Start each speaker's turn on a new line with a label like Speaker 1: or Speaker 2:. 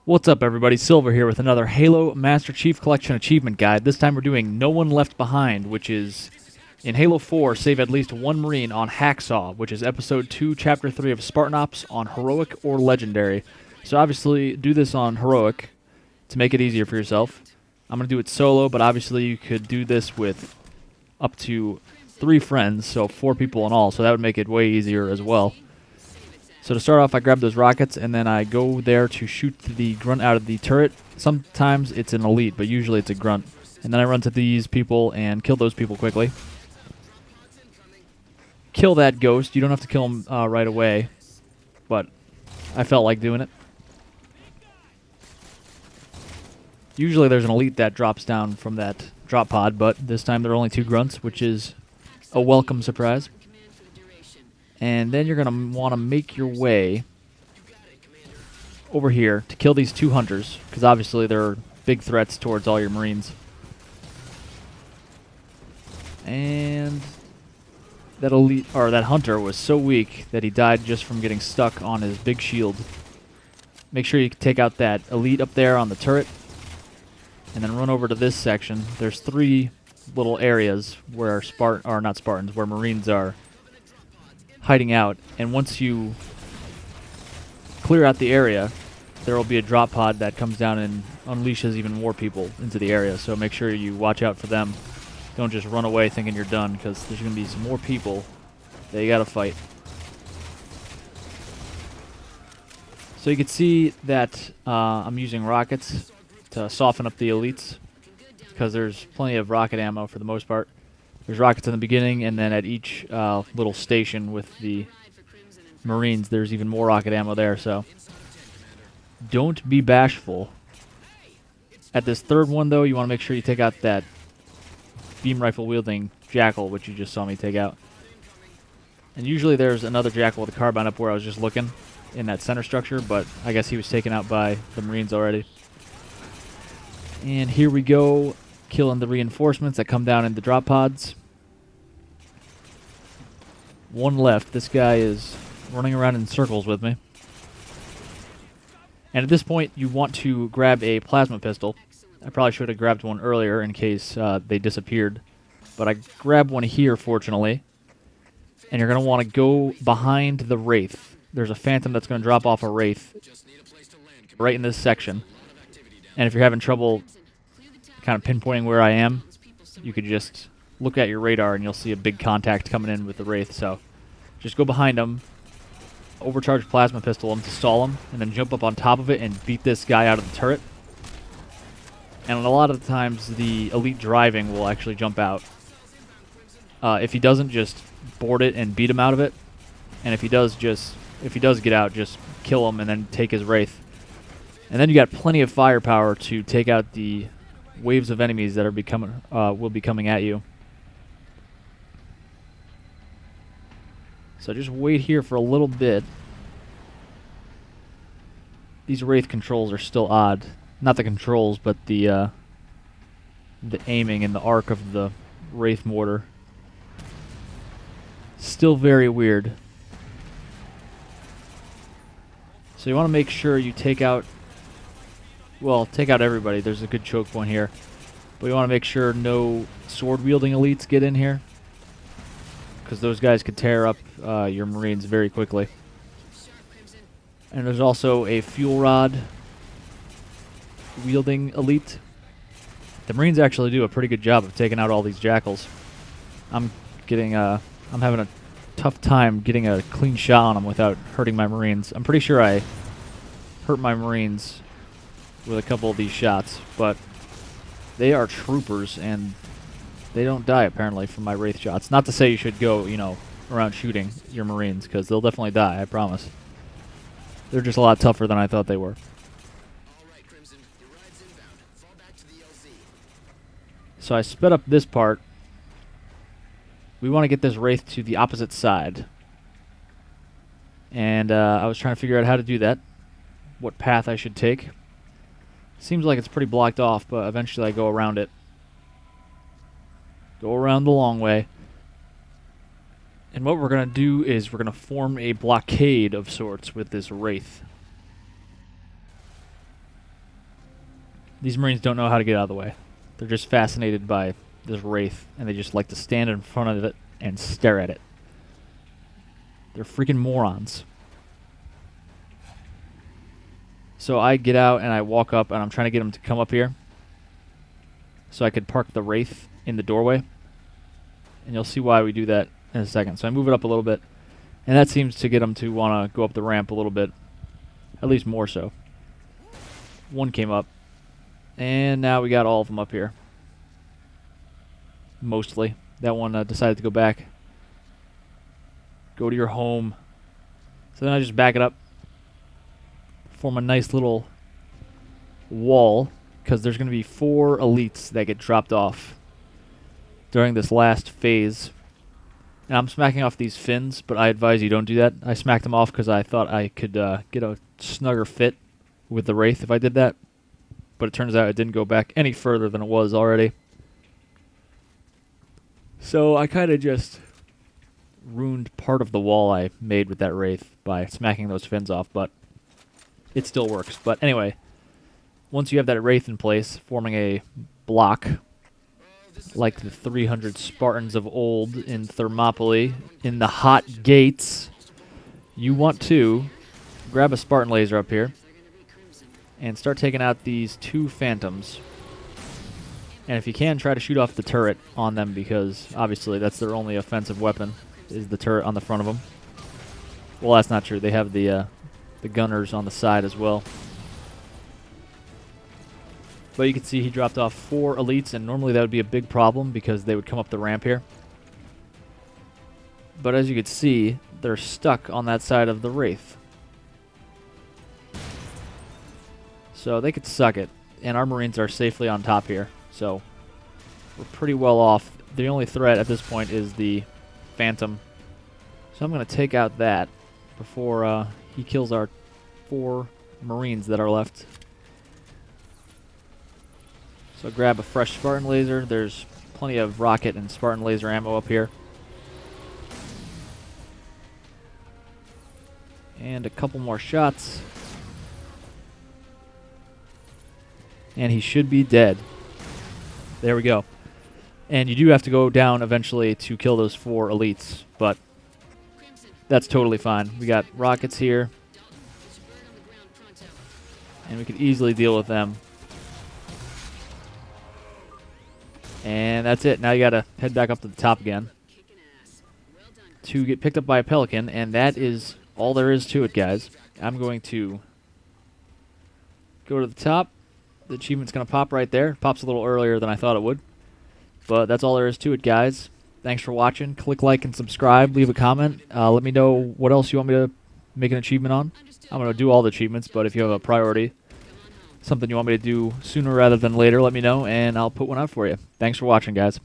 Speaker 1: What's up, everybody? Silver here with another Halo Master Chief Collection Achievement Guide. This time we're doing No One Left Behind, which is in Halo 4, save at least one Marine on Hacksaw, which is Episode 2, Chapter 3 of Spartan Ops on Heroic or Legendary. So obviously, do this on Heroic to make it easier for yourself. I'm going to do it solo, but obviously you could do this with up to 3 friends, so 4 people in all, so that would make it way easier as well. So to start off, I grab those rockets, and then I go there to shoot the grunt out of the turret. Sometimes it's an elite, but usually it's a grunt. And then I run to these people and kill those people quickly. Kill that ghost. You don't have to kill him right away, but I felt like doing it. Usually there's an elite that drops down from that drop pod, but this time there are only 2 grunts, which is a welcome surprise. And then you're going to want to make your way over here to kill these 2 hunters, because obviously they're big threats towards all your Marines. And that elite, or that hunter, was so weak that he died just from getting stuck on his big shield. Make sure you take out that elite up there on the turret, and then run over to this section. There's 3 little areas where where Marines are hiding out, and once you clear out the area, there will be a drop pod that comes down and unleashes even more people into the area, so make sure you watch out for them. Don't just run away thinking you're done, because there's going to be some more people that you got to fight. So you can see that I'm using rockets to soften up the elites, because there's plenty of rocket ammo for the most part. There's rockets in the beginning, and then at each little station with the Marines, there's even more rocket ammo there, so don't be bashful. At this third one, though, you want to make sure you take out that beam rifle wielding jackal, which you just saw me take out. And usually there's another jackal with a carbine up where I was just looking in that center structure, but I guess he was taken out by the Marines already. And here we go, killing the reinforcements that come down in the drop pods. 1 left. This guy is running around in circles with me. And at this point, you want to grab a plasma pistol. I probably should have grabbed one earlier in case they disappeared. But I grabbed one here, fortunately. And you're going to want to go behind the Wraith. There's a Phantom that's going to drop off a Wraith right in this section. And if you're having trouble kind of pinpointing where I am, you could just look at your radar and you'll see a big contact coming in with the Wraith. So just go behind him, overcharge plasma pistol him to stall him, and then jump up on top of it and beat this guy out of the turret. And a lot of the times the elite driving will actually jump out. If he doesn't, just board it and beat him out of it. And if he does get out, just kill him and then take his Wraith. And then you got plenty of firepower to take out the waves of enemies that are will be coming at you. So just wait here for a little bit. These Wraith controls are still odd. Not the controls, but the aiming and the arc of the Wraith mortar. Still very weird. So you want to make sure you take out everybody. There's a good choke point here. But you want to make sure no sword-wielding elites get in here, because those guys could tear up your Marines very quickly. And there's also a fuel rod wielding elite. The Marines actually do a pretty good job of taking out all these jackals. I'm having a tough time getting a clean shot on them without hurting my Marines. I'm pretty sure I hurt my Marines with a couple of these shots, but they are troopers and they don't die apparently from my Wraith shots. Not to say you should go, around shooting your Marines, because they'll definitely die, I promise. They're just a lot tougher than I thought they were. So I sped up this part. We want to get this Wraith to the opposite side. And I was trying to figure out how to do that. What path I should take. Seems like it's pretty blocked off, but eventually I go around it. Go around the long way. And what we're going to do is we're going to form a blockade of sorts with this Wraith. These Marines don't know how to get out of the way. They're just fascinated by this Wraith, and they just like to stand in front of it and stare at it. They're freaking morons. So I get out and I walk up, and I'm trying to get them to come up here so I could park the Wraith in the doorway. And you'll see why we do that in a second. So I move it up a little bit, and that seems to get them to want to go up the ramp a little bit, at least more so. One came up, and now we got all of them up here. Mostly. That one decided to go back. Go to your home. So then I just back it up, form a nice little wall, because there's going to be 4 elites that get dropped off during this last phase. And I'm smacking off these fins, but I advise you don't do that. I smacked them off because I thought I could get a snugger fit with the Wraith if I did that. But it turns out it didn't go back any further than it was already. So I kind of just ruined part of the wall I made with that Wraith by smacking those fins off, but it still works. But anyway, once you have that Wraith in place, forming a block like the 300 Spartans of old in Thermopylae, in the hot gates, you want to grab a Spartan laser up here and start taking out these 2 phantoms. And if you can, try to shoot off the turret on them, because obviously that's their only offensive weapon, is the turret on the front of them. Well, that's not true. They have the gunners on the side as well. But you can see he dropped off 4 elites, and normally that would be a big problem because they would come up the ramp here. But as you can see, they're stuck on that side of the Wraith. So they could suck it, and our Marines are safely on top here. So we're pretty well off. The only threat at this point is the Phantom. So I'm going to take out that before he kills our 4 Marines that are left. So grab a fresh Spartan laser. There's plenty of rocket and Spartan laser ammo up here. And a couple more shots. And he should be dead. There we go. And you do have to go down eventually to kill those 4 elites, but that's totally fine. We got rockets here, and we could easily deal with them. And that's it. Now you gotta head back up to the top again to get picked up by a Pelican, and that is all there is to it, guys. I'm going to go to the top. The achievement's going to pop right there. Pops a little earlier than I thought it would. But that's all there is to it, guys. Thanks for watching. Click like and subscribe. Leave a comment. Let me know what else you want me to make an achievement on. I'm going to do all the achievements, but if you have a priority, something you want me to do sooner rather than later, let me know, and I'll put one out for you. Thanks for watching, guys.